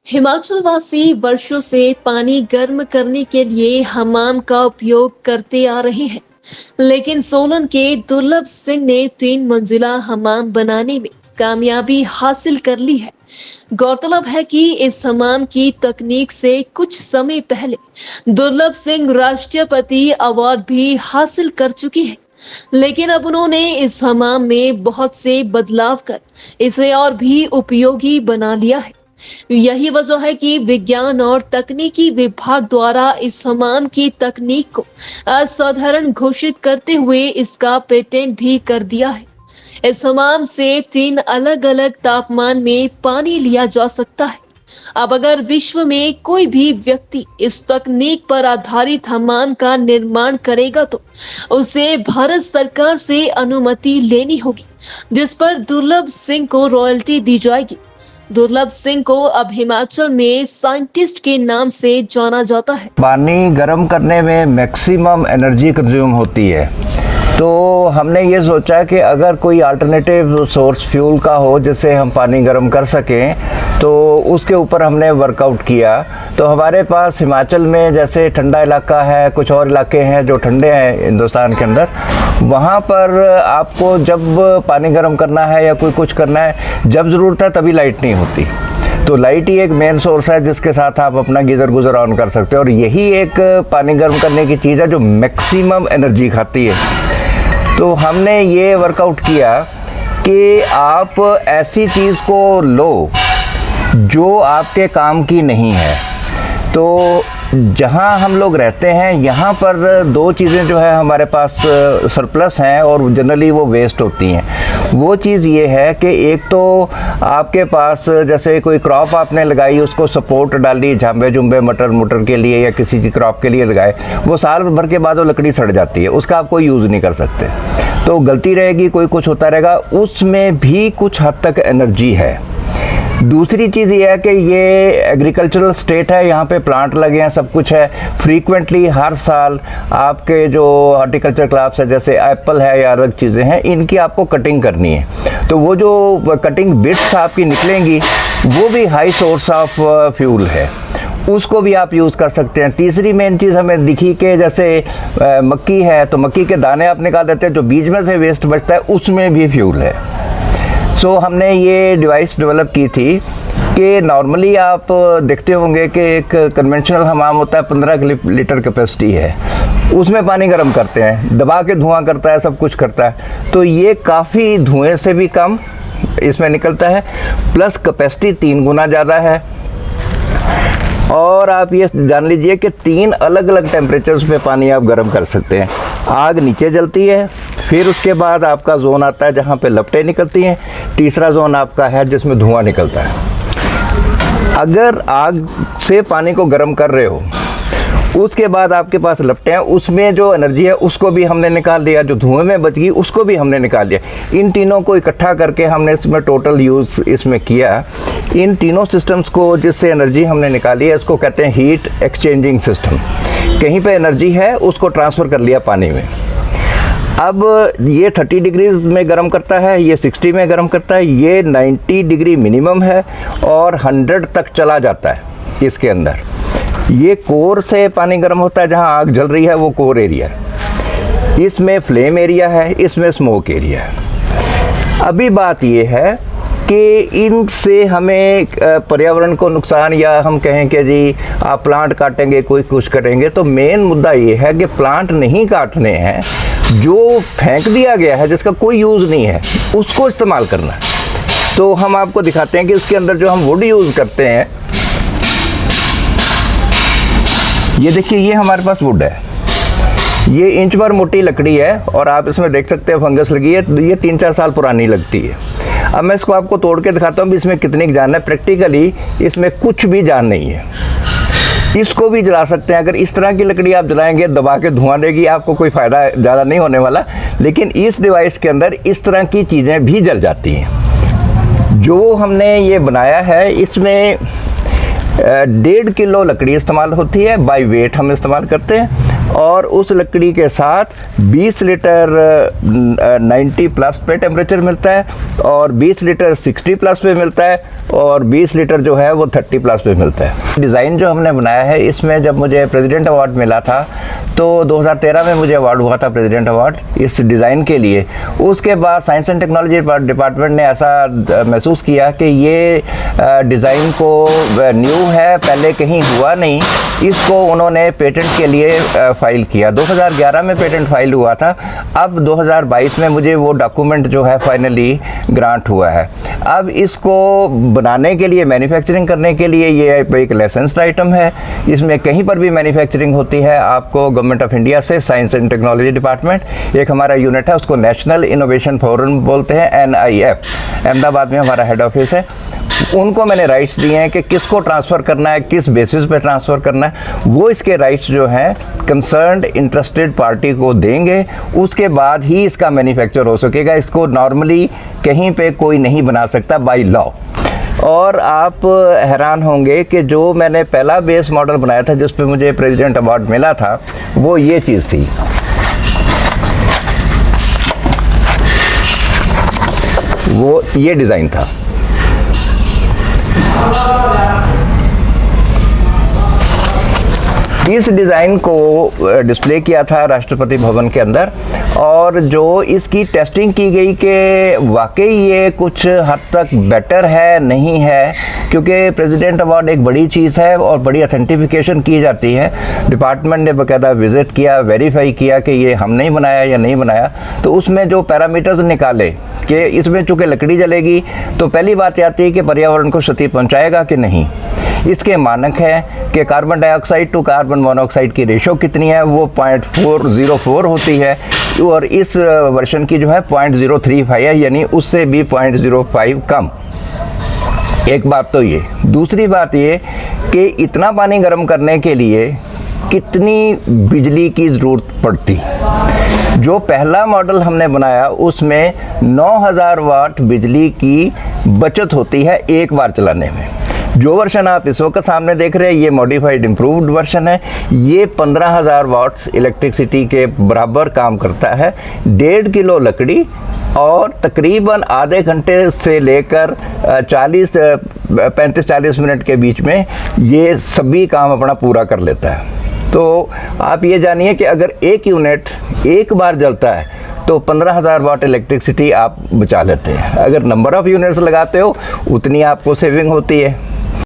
हिमाचल वासी वर्षों से पानी गर्म करने के लिए हमाम का उपयोग करते आ रहे हैं, लेकिन सोलन के दुर्लभ सिंह ने 3 मंजिला हमाम बनाने में कामयाबी हासिल कर ली है। गौरतलब है कि इस हमाम की तकनीक से कुछ समय पहले दुर्लभ सिंह राष्ट्रपति अवार्ड भी हासिल कर चुके हैं, लेकिन अब उन्होंने इस हमाम में बहुत से बदलाव कर इसे और भी उपयोगी बना लिया है। यही वजह है कि विज्ञान और तकनीकी विभाग द्वारा इस हमाम की तकनीक को असाधारण घोषित करते हुए इसका पेटेंट भी कर दिया है। इस हमाम से 3 अलग-अलग तापमान में पानी लिया जा सकता है। अब अगर विश्व में कोई भी व्यक्ति इस तकनीक पर आधारित हमाम का निर्माण करेगा तो उसे भारत सरकार से अनुमति लेनी होगी, जिस पर दुर्लभ सिंह को रॉयल्टी दी जाएगी। दुर्लभ सिंह को अब हिमाचल में साइंटिस्ट के नाम से जाना जाता है। पानी गर्म करने में मैक्सिमम एनर्जी कंज्यूम होती है, तो हमने ये सोचा कि अगर कोई अल्टरनेटिव सोर्स फ्यूल का हो जिससे हम पानी गर्म कर सकें, तो उसके ऊपर हमने वर्कआउट किया। तो हमारे पास हिमाचल में जैसे ठंडा इलाका है, कुछ और इलाके हैं जो ठंडे हैं हिंदुस्तान के अंदर, वहाँ पर आपको जब पानी गर्म करना है या कोई कुछ करना है, जब ज़रूरत है तभी लाइट नहीं होती। तो लाइट ही एक मेन सोर्स है जिसके साथ आप अपना गीज़र गुजर ऑन कर सकते हो, और यही एक पानी गर्म करने की चीज़ है जो मैक्सिमम एनर्जी खाती है। तो हमने ये वर्कआउट किया कि आप ऐसी चीज़ को लो जो आपके काम की नहीं है। तो जहाँ हम लोग रहते हैं यहाँ पर दो चीज़ें जो है हमारे पास सरप्लस हैं और जनरली वो वेस्ट होती हैं। वो चीज़ ये है कि एक तो आपके पास जैसे कोई क्रॉप आपने लगाई, उसको सपोर्ट डाली, झांबे जुम्बे मटर के लिए या किसी चीज़ क्रॉप के लिए लगाए, वो साल भर के बाद वो लकड़ी सड़ जाती है, उसका आप कोई यूज़ नहीं कर सकते। तो गलती रहेगी, कोई कुछ होता रहेगा, उसमें भी कुछ हद तक एनर्जी है। दूसरी चीज़ ये है कि ये एग्रीकल्चरल स्टेट है, यहाँ पे प्लांट लगे हैं, सब कुछ है। फ्रीक्वेंटली हर साल आपके जो हॉर्टिकल्चर क्रॉप्स है जैसे एप्पल है या अलग चीज़ें हैं, इनकी आपको कटिंग करनी है। तो वो जो कटिंग बिट्स आपकी निकलेंगी वो भी हाई सोर्स ऑफ फ्यूल है, उसको भी आप यूज़ कर सकते हैं। तीसरी मेन चीज़ हमें दिखी कि जैसे मक्की है, तो मक्की के दाने आप निकाल देते हैं, जो बीज में से वेस्ट बचता है उसमें भी फ्यूल है। सो हमने ये डिवाइस डेवलप की थी कि नॉर्मली आप देखते होंगे कि एक कन्वेंशनल हमाम होता है, 15 लीटर कैपेसिटी है, उसमें पानी गर्म करते हैं, दबा के धुआं करता है, सब कुछ करता है। तो ये काफ़ी धुएं से भी कम इसमें निकलता है, प्लस कैपेसिटी 3 गुना ज़्यादा है। और आप ये जान लीजिए कि 3 अलग अलग टेम्परेचर्स पे पानी आप गर्म कर सकते हैं। आग नीचे जलती है, फिर उसके बाद आपका जोन आता है जहाँ पे लपटें निकलती हैं, तीसरा जोन आपका है जिसमें धुआं निकलता है। अगर आग से पानी को गर्म कर रहे हो, उसके बाद आपके पास लपटें हैं, उसमें जो एनर्जी है उसको भी हमने निकाल दिया, जो धुएं में बच गई उसको भी हमने निकाल दिया। इन तीनों को इकट्ठा करके हमने इसमें टोटल यूज़ इसमें किया। इन तीनों सिस्टम्स को जिससे एनर्जी हमने निकाली है, इसको कहते हैं हीट एक्सचेंजिंग सिस्टम। कहीं पे एनर्जी है उसको ट्रांसफ़र कर लिया पानी में। अब ये 30 डिग्रीज़ में गर्म करता है, ये 60 में गर्म करता है, ये 90 डिग्री मिनिमम है और 100 तक चला जाता है इसके अंदर। ये कोर से पानी गर्म होता है, जहाँ आग जल रही है वो कोर एरिया है, इसमें फ्लेम एरिया है, इसमें स्मोक एरिया है। अभी बात ये है कि इनसे हमें पर्यावरण को नुकसान, या हम कहें कि जी आप प्लांट काटेंगे, कोई कुछ करेंगे, तो मेन मुद्दा ये है कि प्लांट नहीं काटने हैं, जो फेंक दिया गया है जिसका कोई यूज़ नहीं है उसको इस्तेमाल करना है। तो हम आपको दिखाते हैं कि इसके अंदर जो हम वुड यूज़ करते हैं, ये देखिए, ये हमारे पास वुड है, ये इंच भर मोटी लकड़ी है और आप इसमें देख सकते हैं फंगस लगी है, ये 3-4 साल पुरानी लगती है। अब मैं इसको आपको तोड़ के दिखाता हूँ भी इसमें कितनी जान है। प्रैक्टिकली इसमें कुछ भी जान नहीं है, इसको भी जला सकते हैं। अगर इस तरह की लकड़ी आप जलाएंगे, दबा के धुआं देगी, आपको कोई फ़ायदा ज़्यादा नहीं होने वाला। लेकिन इस डिवाइस के अंदर इस तरह की चीज़ें भी जल जाती हैं। जो हमने ये बनाया है, इसमें 1.5 किलो लकड़ी इस्तेमाल होती है, बाई वेट हम इस्तेमाल करते हैं। और उस लकड़ी के साथ 20 लीटर 90 प्लस पे टेम्परेचर मिलता है, और 20 लीटर 60 प्लस पे मिलता है, और 20 लीटर जो है वो 30 प्लस पे मिलता है। डिज़ाइन जो हमने बनाया है, इसमें जब मुझे प्रेसिडेंट अवार्ड मिला था तो 2013 में मुझे अवार्ड हुआ था, प्रेसिडेंट अवार्ड, इस डिज़ाइन के लिए। उसके बाद साइंस एंड टेक्नोलॉजी डिपार्टमेंट ने ऐसा महसूस किया कि ये डिज़ाइन को न्यू है, पहले कहीं हुआ नहीं, इसको उन्होंने पेटेंट के लिए फाइल किया। 2011 में पेटेंट फाइल हुआ था। अब 2022 में मुझे वो डॉक्यूमेंट जो है फाइनली ग्रांट हुआ है। अब इसको बनाने के लिए, मैन्युफैक्चरिंग करने के लिए, ये एक लाइसेंस्ड आइटम है। इसमें कहीं पर भी मैन्युफैक्चरिंग होती है, आपको गवर्नमेंट ऑफ इंडिया से साइंस एंड टेक्नोलॉजी डिपार्टमेंट, एक हमारा यूनिट है, उसको नेशनल इनोवेशन फोरम बोलते हैं, NIF, अहमदाबाद में हमारा हेड ऑफिस है। उनको मैंने राइट्स दिए हैं कि किसको ट्रांसफ़र करना है, किस बेसिस पे ट्रांसफ़र करना है, वो इसके राइट्स जो हैं कंसर्न्ड इंटरेस्टेड पार्टी को देंगे। उसके बाद ही इसका मैन्युफैक्चर हो सकेगा। इसको नॉर्मली कहीं पे कोई नहीं बना सकता बाय लॉ। और आप हैरान होंगे कि जो मैंने पहला बेस मॉडल बनाया था जिस पे मुझे प्रेसिडेंट अवार्ड मिला था, वो ये चीज़ थी। वो ये डिज़ाइन था। इस डिज़ाइन को डिस्प्ले किया था राष्ट्रपति भवन के अंदर, और जो इसकी टेस्टिंग की गई कि वाकई ये कुछ हद तक बेटर है, नहीं है, क्योंकि प्रेसिडेंट अवार्ड एक बड़ी चीज़ है और बड़ी अथेंटिफिकेशन की जाती है। डिपार्टमेंट ने बाकायदा विज़िट किया, वेरीफाई किया कि ये हमने ही बनाया या नहीं बनाया। तो उसमें जो पैरामीटर्स निकाले कि इसमें चूँकि लकड़ी जलेगी, तो पहली बात आती है कि पर्यावरण को क्षति पहुँचाएगा कि नहीं। इसके मानक है कि carbon dioxide to carbon monoxide की रेशो कितनी है, वो 0.404 होती है, और इस वर्षन की जो है 0.035 है, यानी उससे भी 0.05 कम। एक बात तो ये। दूसरी बात ये कि इतना पानी गर्म करने के लिए कितनी बिजली की ज़रूरत पड़ती। जो पहला मॉडल हमने बनाया उसमें 9000 वाट बिजली की बचत होती है एक बार चलाने में। जो वर्षन आप इस वक्त सामने देख रहे हैं, ये मॉडिफाइड इम्प्रूव्ड वर्षन है। ये 15000 वाट्स इलेक्ट्रिसिटी के बराबर काम करता है। 1.5 किलो लकड़ी और तकरीबन आधे घंटे से लेकर 35-40 मिनट के बीच में ये सभी काम अपना पूरा कर लेता है। तो आप ये जानिए कि अगर एक यूनिट एक बार जलता है तो 15000 वाट इलेक्ट्रिसिटी आप बचा लेते हैं। अगर नंबर ऑफ़ यूनिट्स लगाते हो उतनी आपको सेविंग होती है।